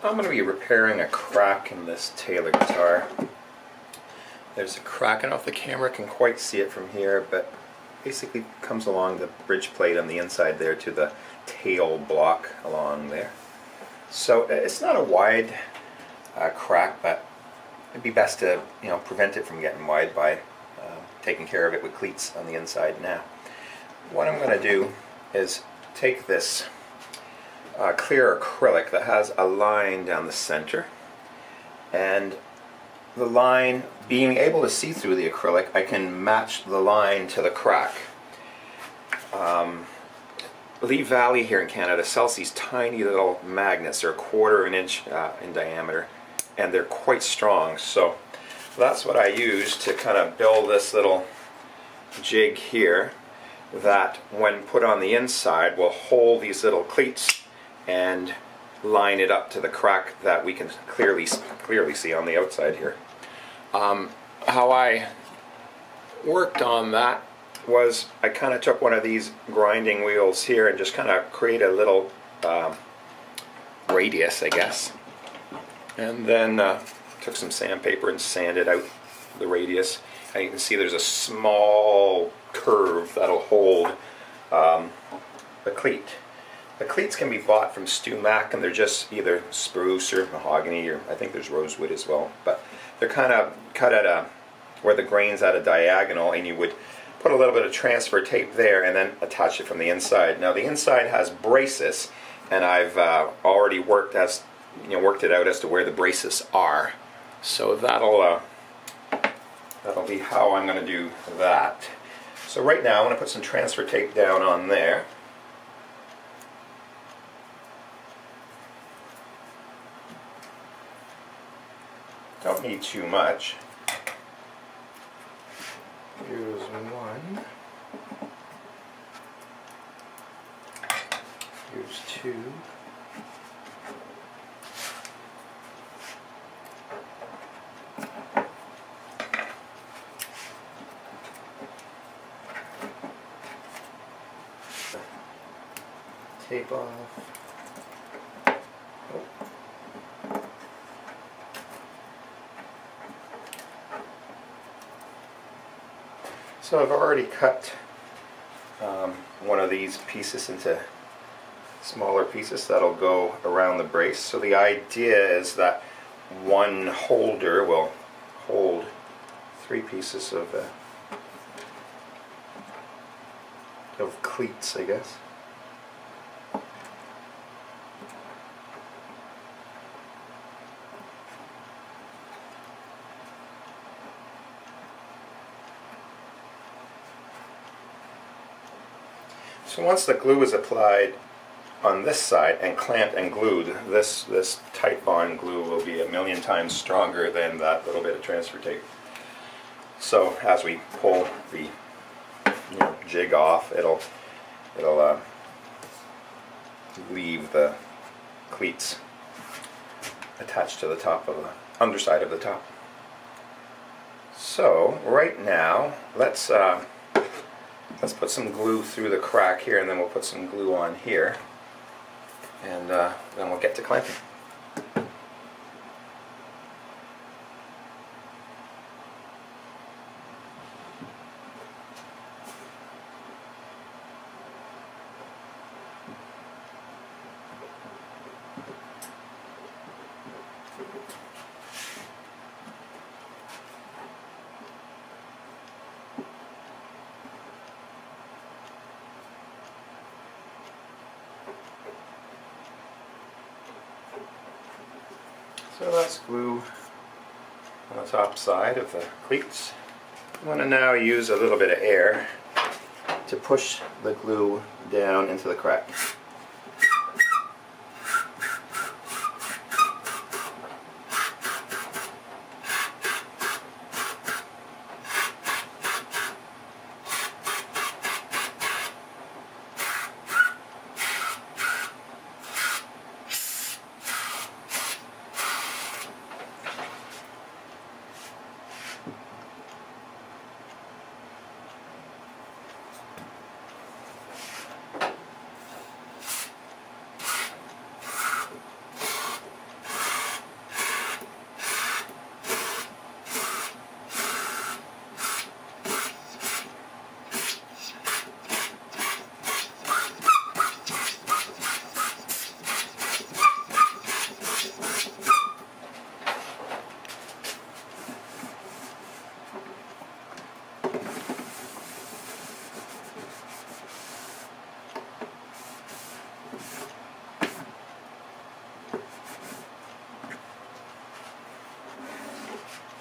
I'm going to be repairing a crack in this Taylor guitar. There's a crack. I don't know if the camera can quite see it from here, but basically comes along the bridge plate on the inside there to the tail block along there. So it's not a wide crack, but it'd be best to prevent it from getting wide by taking care of it with cleats on the inside now. What I'm going to do is take this clear acrylic that has a line down the center, and the line, being able to see through the acrylic, I can match the line to the crack. Lee Valley here in Canada sells these tiny little magnets. They're 1/4 of an inch in diameter, and they're quite strong. So that's what I use to kind of build this little jig here that, when put on the inside, will hold these little cleats and line it up to the crack that we can clearly see on the outside here. How I worked on that was I kind of took one of these grinding wheels here and just kind of create a little radius, I guess, and then took some sandpaper and sanded out the radius, and you can see there's a small curve that'll hold the cleat. The cleats can be bought from Stu Mac, and they're just either spruce or mahogany, or I think there's rosewood as well, but they're kind of cut at where the grain's at a diagonal, and you would put a little bit of transfer tape there and then attach it from the inside. Now the inside has braces, and I've already worked it out as to where the braces are. So that'll be how I'm going to do that. So right now I'm going to put some transfer tape down on there. Don't need too much. Here's one. Here's two. Tape off. So I've already cut one of these pieces into smaller pieces that'll go around the brace. So the idea is that one holder will hold 3 pieces of cleats, I guess. So once the glue is applied on this side and clamped and glued, this tight bond glue will be 1,000,000 times stronger than that little bit of transfer tape. So as we pull the jig off, it'll leave the cleats attached to the top of the underside of the top. So right now, let's put some glue through the crack here, and then we'll put some glue on here, and then we'll get to clamping. So that's glue on the top side of the cleats. I'm going to now use a little bit of air to push the glue down into the crack.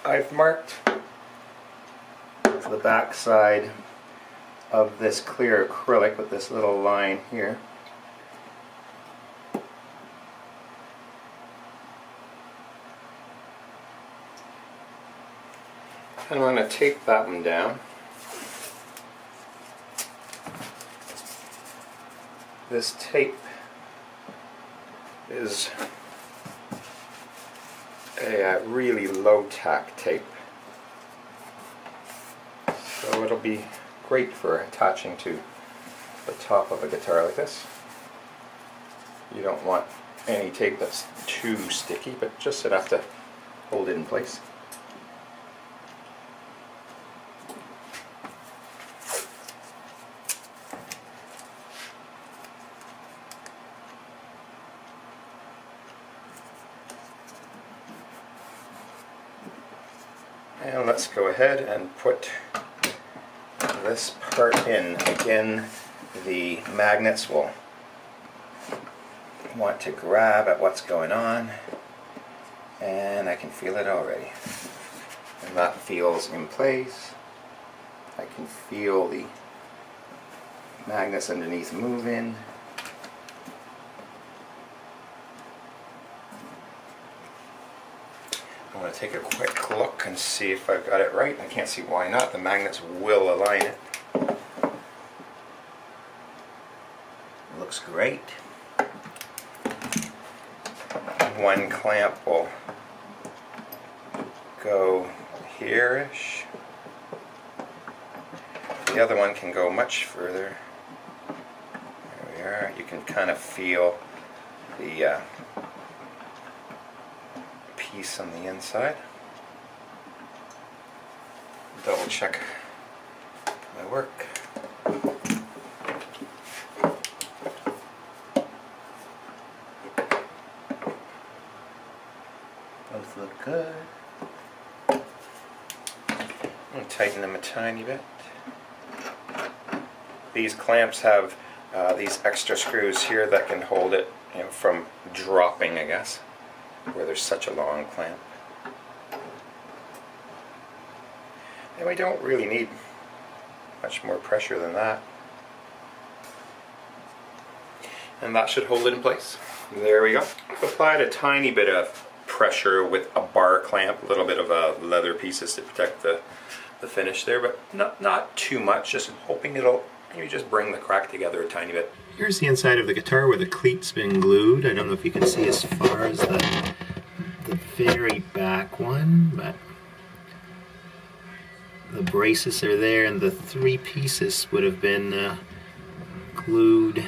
I've marked the back side of this clear acrylic with this little line here. And I'm going to tape that one down. This tape is a really low tack tape, so it'll be great for attaching to the top of a guitar like this. You don't want any tape that's too sticky, but just enough to hold it in place. And let's go ahead and put this part in. Again, the magnets will want to grab at what's going on, and I can feel it already. And that feels in place. I can feel the magnets underneath moving. I'm going to take a quick look and see if I've got it right. I can't see why not. The magnets will align it. Looks great. One clamp will go here-ish. The other one can go much further. There we are. You can kind of feel the piece on the inside. Double check my work. Both look good. I'm going to tighten them a tiny bit. These clamps have these extra screws here that can hold it, you know, from dropping, I guess, where there's such a long clamp. And we don't really need much more pressure than that. And that should hold it in place. There we go. I've applied a tiny bit of pressure with a bar clamp, a little bit of leather pieces to protect the finish there, but not too much, just hoping it'll maybe just bring the crack together a tiny bit. Here's the inside of the guitar where the cleat's been glued. I don't know if you can see as far as the very back one, but the braces are there, and the three pieces would have been glued